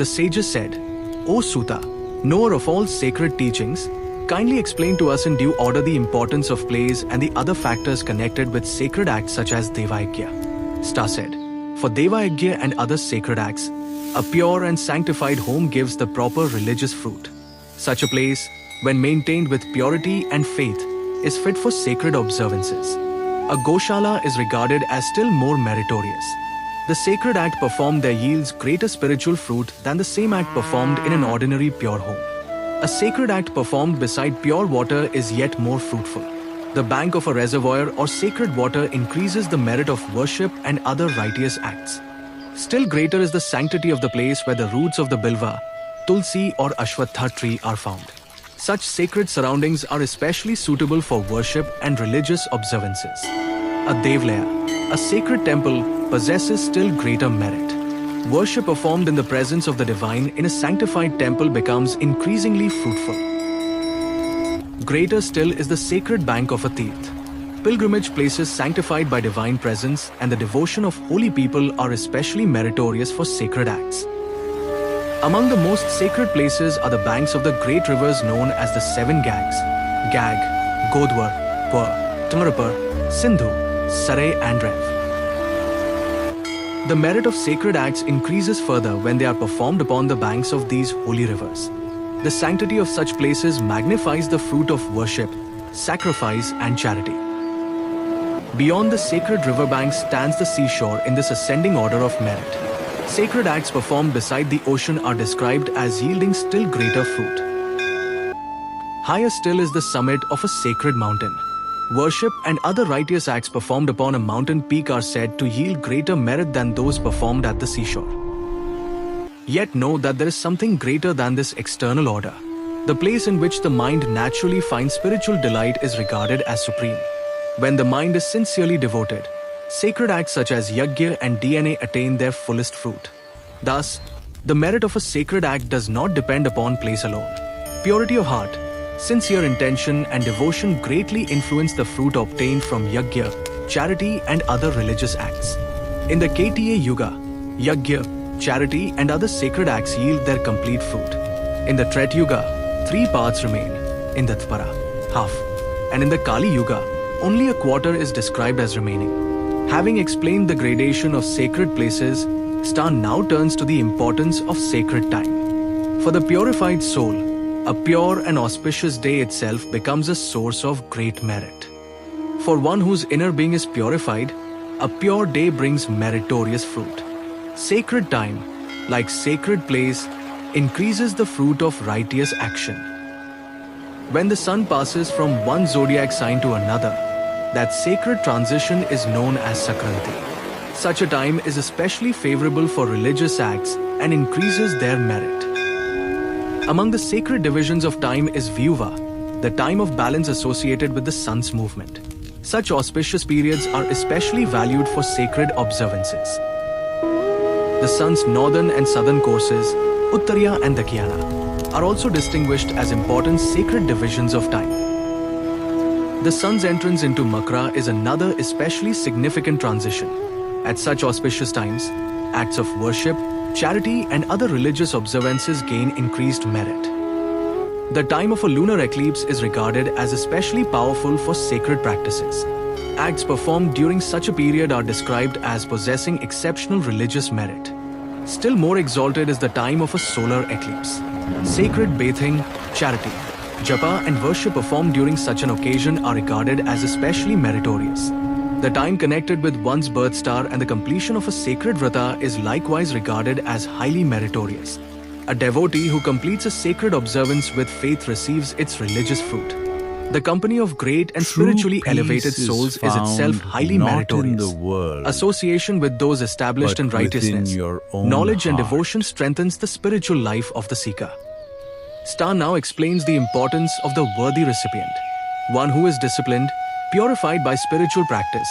The sages said, "O Suta, knower of all sacred teachings, kindly explain to us in due order the importance of place and the other factors connected with sacred acts such as Devayagya." Star said, "For Devayagya and other sacred acts, a pure and sanctified home gives the proper religious fruit. Such a place, when maintained with purity and faith, is fit for sacred observances. A Goshala is regarded as still more meritorious. The sacred act performed there yields greater spiritual fruit than the same act performed in an ordinary pure home. A sacred act performed beside pure water is yet more fruitful. The bank of a reservoir or sacred water increases the merit of worship and other righteous acts. Still greater is the sanctity of the place where the roots of the Bilva, Tulsi or Ashwatha tree are found. Such sacred surroundings are especially suitable for worship and religious observances. A Devlaya, a sacred temple, possesses still greater merit. Worship performed in the presence of the divine in a sanctified temple becomes increasingly fruitful. Greater still is the sacred bank of a Tirth. Pilgrimage places sanctified by divine presence and the devotion of holy people are especially meritorious for sacred acts. Among the most sacred places are the banks of the great rivers known as the seven Gags: Gag, Godwar, Pur, Tungarapur, Sindhu, Sarai and Rev. The merit of sacred acts increases further when they are performed upon the banks of these holy rivers. The sanctity of such places magnifies the fruit of worship, sacrifice and charity. Beyond the sacred riverbanks stands the seashore in this ascending order of merit. Sacred acts performed beside the ocean are described as yielding still greater fruit. Higher still is the summit of a sacred mountain. Worship and other righteous acts performed upon a mountain peak are said to yield greater merit than those performed at the seashore. Yet know that there is something greater than this external order. The place in which the mind naturally finds spiritual delight is regarded as supreme. When the mind is sincerely devoted, sacred acts such as yajna and dna attain their fullest fruit. Thus, the merit of a sacred act does not depend upon place alone. Purity of heart, sincere intention and devotion greatly influence the fruit obtained from yajna, charity and other religious acts. In the KTA Yuga, yajna, charity and other sacred acts yield their complete fruit. In the Tret Yuga, 3 parts remain. In the Dvapara, half. And in the Kali Yuga, only a quarter is described as remaining. Having explained the gradation of sacred places, Star now turns to the importance of sacred time. For the purified soul, a pure and auspicious day itself becomes a source of great merit. For one whose inner being is purified, a pure day brings meritorious fruit. Sacred time, like sacred place, increases the fruit of righteous action. When the sun passes from one zodiac sign to another, that sacred transition is known as Sakranti. Such a time is especially favorable for religious acts and increases their merit. Among the sacred divisions of time is Vyuva, the time of balance associated with the sun's movement. Such auspicious periods are especially valued for sacred observances. The sun's northern and southern courses, Uttariya and Dakhyana, are also distinguished as important sacred divisions of time. The sun's entrance into Makra is another especially significant transition. At such auspicious times, acts of worship, charity and other religious observances gain increased merit. The time of a lunar eclipse is regarded as especially powerful for sacred practices. Acts performed during such a period are described as possessing exceptional religious merit. Still more exalted is the time of a solar eclipse. Sacred bathing, charity, japa and worship performed during such an occasion are regarded as especially meritorious. The time connected with one's birth star and the completion of a sacred vrata is likewise regarded as highly meritorious. A devotee who completes a sacred observance with faith receives its religious fruit. The company of great and spiritually elevated souls is itself highly meritorious. Association with those established in righteousness, knowledge and devotion strengthens the spiritual life of the seeker. Star now explains the importance of the worthy recipient. One who is disciplined, purified by spiritual practice,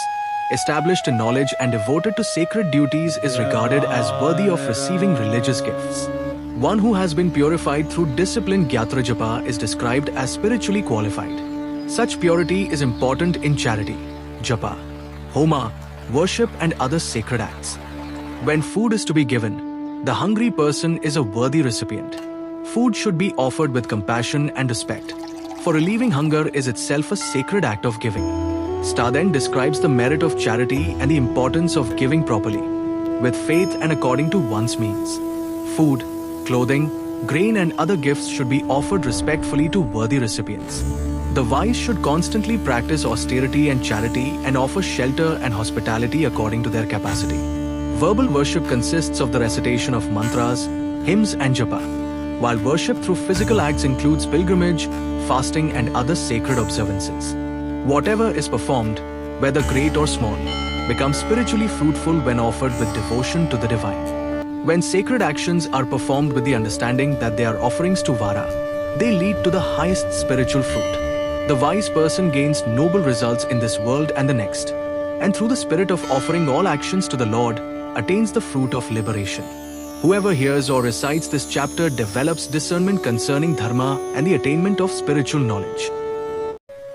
established in knowledge and devoted to sacred duties is regarded as worthy of receiving religious gifts. One who has been purified through disciplined Gyatra Japa is described as spiritually qualified. Such purity is important in charity, japa, homa, worship and other sacred acts. When food is to be given, The hungry person is a worthy recipient. Food should be offered with compassion and respect, for relieving hunger is itself a sacred act of giving. Star then describes the merit of charity and the importance of giving properly, with faith and according to one's means. Food, clothing, grain and other gifts should be offered respectfully to worthy recipients. The wise should constantly practice austerity and charity and offer shelter and hospitality according to their capacity. Verbal worship consists of the recitation of mantras, hymns and japa, while worship through physical acts includes pilgrimage, fasting and other sacred observances. Whatever is performed, whether great or small, becomes spiritually fruitful when offered with devotion to the divine. When sacred actions are performed with the understanding that they are offerings to Vara, they lead to the highest spiritual fruit. The wise person gains noble results in this world and the next, and through the spirit of offering all actions to the Lord, attains the fruit of liberation. Whoever hears or recites this chapter develops discernment concerning dharma and the attainment of spiritual knowledge.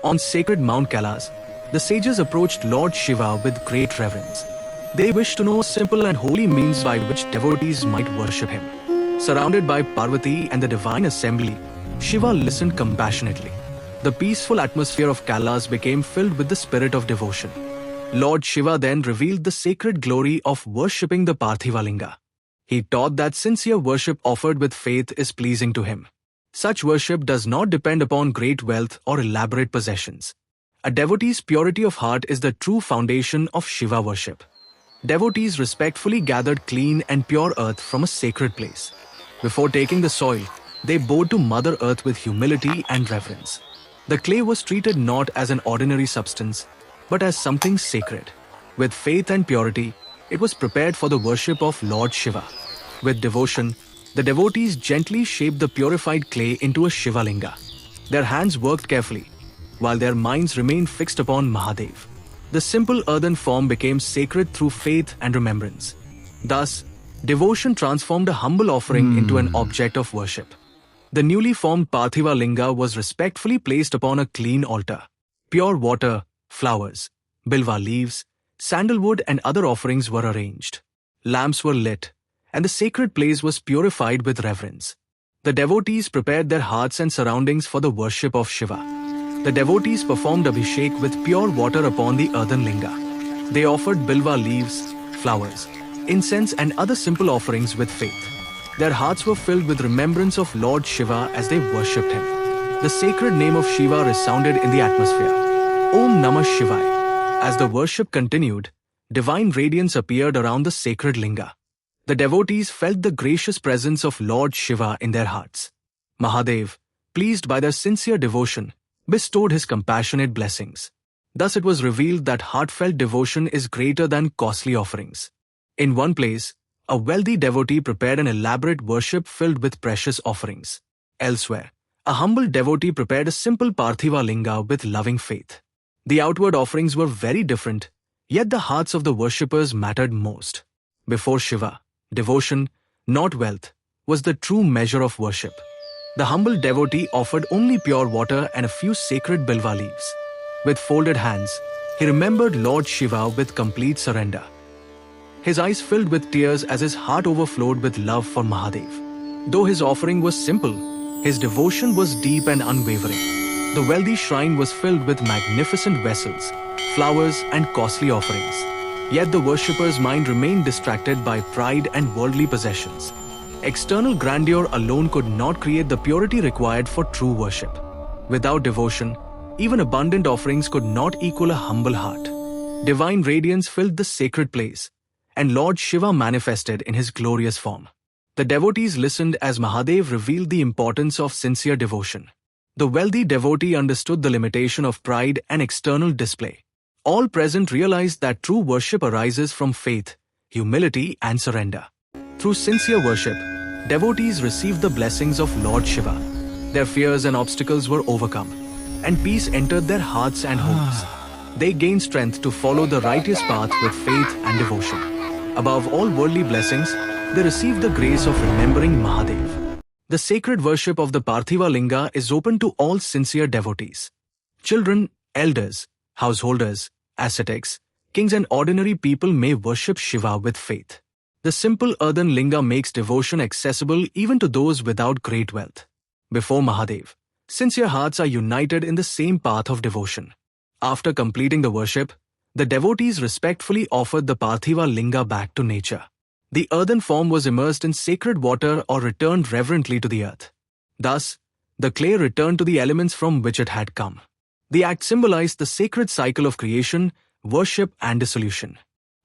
On sacred Mount Kailas, the sages approached Lord Shiva with great reverence. They wished to know simple and holy means by which devotees might worship him. Surrounded by Parvati and the divine assembly, Shiva listened compassionately. The peaceful atmosphere of Kailas became filled with the spirit of devotion. Lord Shiva then revealed the sacred glory of worshipping the Parthiva Linga. He taught that sincere worship offered with faith is pleasing to him. Such worship does not depend upon great wealth or elaborate possessions. A devotee's purity of heart is the true foundation of Shiva worship. Devotees respectfully gathered clean and pure earth from a sacred place. Before taking the soil, they bowed to Mother Earth with humility and reverence. The clay was treated not as an ordinary substance, but as something sacred. With faith and purity, it was prepared for the worship of Lord Shiva. With devotion, the devotees gently shaped the purified clay into a shivalinga. Their hands worked carefully, while their minds remained fixed upon Mahadev. The simple earthen form became sacred through faith and remembrance. Thus, devotion transformed a humble offering into an object of worship. The newly formed Parthiva Linga was respectfully placed upon a clean altar. Pure water, flowers, bilva leaves, sandalwood and other offerings were arranged. Lamps were lit, and the sacred place was purified with reverence. The devotees prepared their hearts and surroundings for the worship of Shiva. The devotees performed abhishek with pure water upon the earthen linga. They offered bilva leaves, flowers, incense and other simple offerings with faith. Their hearts were filled with remembrance of Lord Shiva as they worshipped him. The sacred name of Shiva resounded in the atmosphere. Om Namah Shivaya. As the worship continued, divine radiance appeared around the sacred linga. The devotees felt the gracious presence of Lord Shiva in their hearts. Mahadev, pleased by their sincere devotion, bestowed his compassionate blessings. Thus it was revealed that heartfelt devotion is greater than costly offerings. In one place, a wealthy devotee prepared an elaborate worship filled with precious offerings. Elsewhere, a humble devotee prepared a simple Parthiva Linga with loving faith. The outward offerings were very different, yet the hearts of the worshippers mattered most. Before Shiva, devotion, not wealth, was the true measure of worship. The humble devotee offered only pure water and a few sacred bilva leaves. With folded hands, he remembered Lord Shiva with complete surrender. His eyes filled with tears as his heart overflowed with love for Mahadev. Though his offering was simple, his devotion was deep and unwavering. The wealthy shrine was filled with magnificent vessels, flowers and costly offerings. Yet the worshipper's mind remained distracted by pride and worldly possessions. External grandeur alone could not create the purity required for true worship. Without devotion, even abundant offerings could not equal a humble heart. Divine radiance filled the sacred place, and Lord Shiva manifested in his glorious form. The devotees listened as Mahadev revealed the importance of sincere devotion. The wealthy devotee understood the limitation of pride and external display. All present realized that true worship arises from faith, humility and surrender. Through sincere worship, devotees received the blessings of Lord Shiva. Their fears and obstacles were overcome, and peace entered their hearts and homes. They gained strength to follow the righteous path with faith and devotion. Above all worldly blessings, they received the grace of remembering Mahadev. The sacred worship of the Parthiva Linga is open to all sincere devotees. Children, elders, householders, ascetics, kings and ordinary people may worship Shiva with faith. The simple earthen linga makes devotion accessible even to those without great wealth. Before Mahadev, sincere hearts are united in the same path of devotion. After completing the worship, the devotees respectfully offered the Parthiva Linga back to nature. The earthen form was immersed in sacred water or returned reverently to the earth. Thus, the clay returned to the elements from which it had come. The act symbolized the sacred cycle of creation, worship, and dissolution.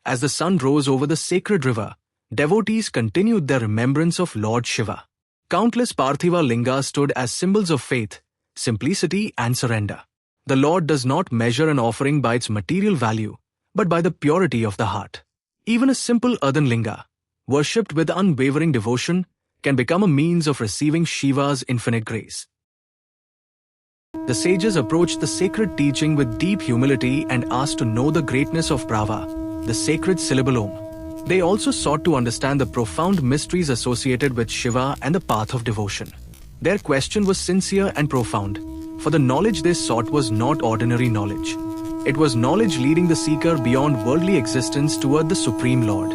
As the sun rose over the sacred river, devotees continued their remembrance of Lord Shiva. Countless Parthiva Lingas stood as symbols of faith, simplicity, and surrender. The Lord does not measure an offering by its material value, but by the purity of the heart. Even a simple earthen linga, worshipped with unwavering devotion, can become a means of receiving Shiva's infinite grace. The sages approached the sacred teaching with deep humility and asked to know the greatness of Prava, the sacred syllable Om. They also sought to understand the profound mysteries associated with Shiva and the path of devotion. Their question was sincere and profound, for the knowledge they sought was not ordinary knowledge. It was knowledge leading the seeker beyond worldly existence toward the Supreme Lord.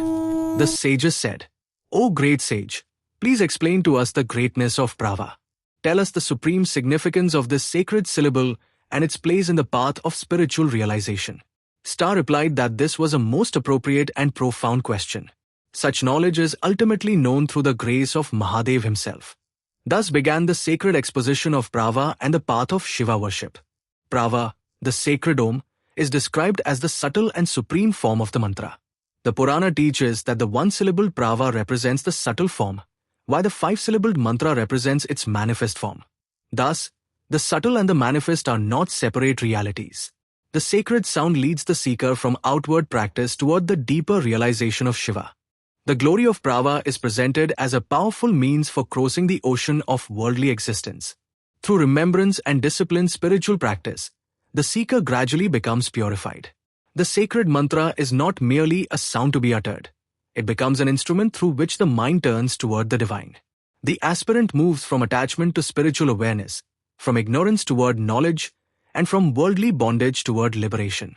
The sages said, "O great sage, please explain to us the greatness of Prava. Tell us the supreme significance of this sacred syllable and its place in the path of spiritual realization." Star replied that this was a most appropriate and profound question. Such knowledge is ultimately known through the grace of Mahadev himself. Thus began the sacred exposition of Prava and the path of Shiva worship. Prava, the sacred Om, is described as the subtle and supreme form of the mantra. The Purana teaches that the one-syllabled Prava represents the subtle form, while the five-syllabled mantra represents its manifest form. Thus, the subtle and the manifest are not separate realities. The sacred sound leads the seeker from outward practice toward the deeper realization of Shiva. The glory of Prava is presented as a powerful means for crossing the ocean of worldly existence. Through remembrance and disciplined spiritual practice, the seeker gradually becomes purified. The sacred mantra is not merely a sound to be uttered. It becomes an instrument through which the mind turns toward the divine. The aspirant moves from attachment to spiritual awareness, from ignorance toward knowledge, and from worldly bondage toward liberation.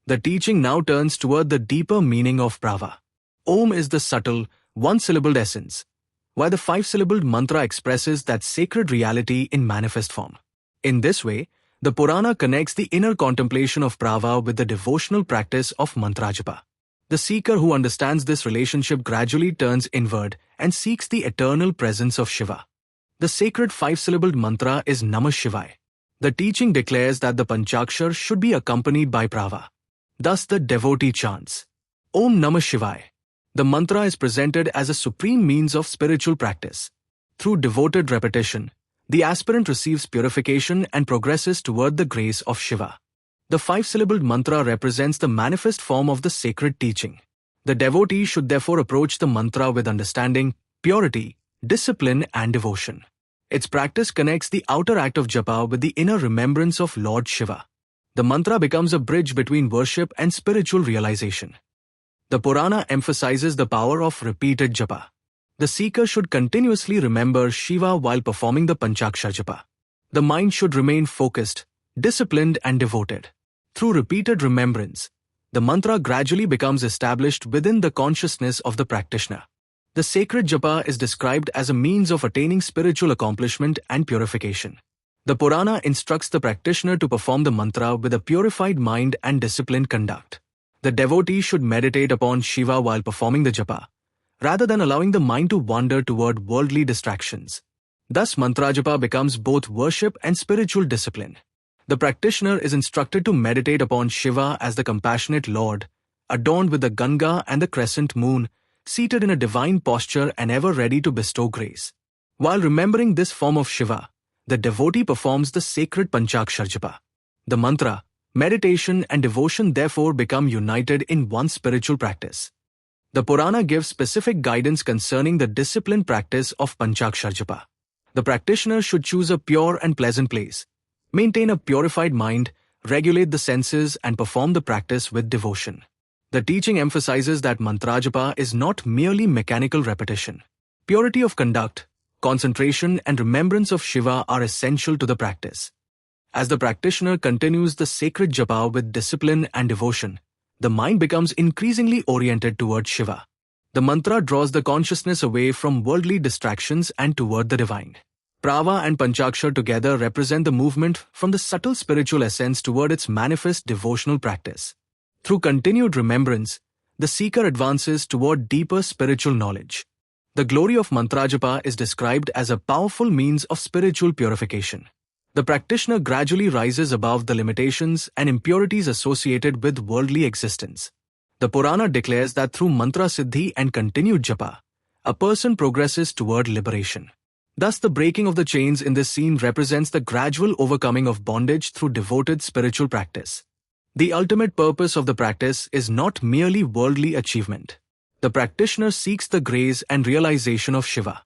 The teaching now turns toward the deeper meaning of Prava. Om is the subtle, one-syllabled essence, while the five-syllabled mantra expresses that sacred reality in manifest form. In this way, the Purana connects the inner contemplation of Prava with the devotional practice of mantra japa. The seeker who understands this relationship gradually turns inward and seeks the eternal presence of Shiva. The sacred five-syllabled mantra is Namah Shivaya. The teaching declares that the Panchakshar should be accompanied by Prava. Thus the devotee chants, Om Namah Shivaya. The mantra is presented as a supreme means of spiritual practice. Through devoted repetition, the aspirant receives purification and progresses toward the grace of Shiva. The five-syllabled mantra represents the manifest form of the sacred teaching. The devotee should therefore approach the mantra with understanding, purity, discipline, and devotion. Its practice connects the outer act of japa with the inner remembrance of Lord Shiva. The mantra becomes a bridge between worship and spiritual realization. The Purana emphasizes the power of repeated japa. The seeker should continuously remember Shiva while performing the Panchakshar japa. The mind should remain focused, disciplined, and devoted. Through repeated remembrance, the mantra gradually becomes established within the consciousness of the practitioner. The sacred japa is described as a means of attaining spiritual accomplishment and purification. The Purana instructs the practitioner to perform the mantra with a purified mind and disciplined conduct. The devotee should meditate upon Shiva while performing the japa, rather than allowing the mind to wander toward worldly distractions. Thus, mantra japa becomes both worship and spiritual discipline. The practitioner is instructed to meditate upon Shiva as the compassionate Lord, adorned with the Ganga and the crescent moon, seated in a divine posture and ever ready to bestow grace. While remembering this form of Shiva, the devotee performs the sacred Panchakshar japa. The mantra, meditation, and devotion therefore become united in one spiritual practice. The Purana gives specific guidance concerning the disciplined practice of Panchakshar japa. The practitioner should choose a pure and pleasant place, maintain a purified mind, regulate the senses, and perform the practice with devotion. The teaching emphasizes that mantra japa is not merely mechanical repetition. Purity of conduct, concentration, and remembrance of Shiva are essential to the practice. As the practitioner continues the sacred japa with discipline and devotion, the mind becomes increasingly oriented towards Shiva. The mantra draws the consciousness away from worldly distractions and toward the divine. Prava and Panchakshar together represent the movement from the subtle spiritual essence toward its manifest devotional practice. Through continued remembrance, the seeker advances toward deeper spiritual knowledge. The glory of mantra japa is described as a powerful means of spiritual purification. The practitioner gradually rises above the limitations and impurities associated with worldly existence. The Purana declares that through mantra siddhi and continued japa, a person progresses toward liberation. Thus, the breaking of the chains in this scene represents the gradual overcoming of bondage through devoted spiritual practice. The ultimate purpose of the practice is not merely worldly achievement. The practitioner seeks the grace and realization of Shiva.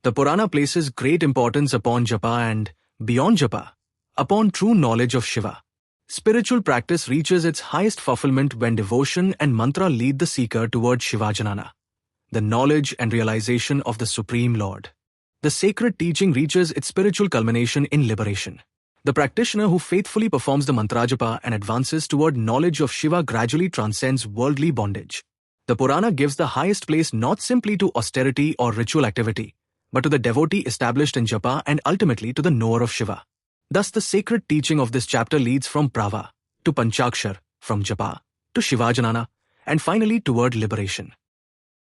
The Purana places great importance upon japa and, beyond japa, upon true knowledge of Shiva. Spiritual practice reaches its highest fulfillment when devotion and mantra lead the seeker toward Shivajanana, the knowledge and realization of the Supreme Lord. The sacred teaching reaches its spiritual culmination in liberation. The practitioner who faithfully performs the mantra japa and advances toward knowledge of Shiva gradually transcends worldly bondage. The Purana gives the highest place not simply to austerity or ritual activity, but to the devotee established in japa and ultimately to the knower of Shiva. Thus, the sacred teaching of this chapter leads from Prava to Panchakshar, from japa to Shivajanana, and finally toward liberation.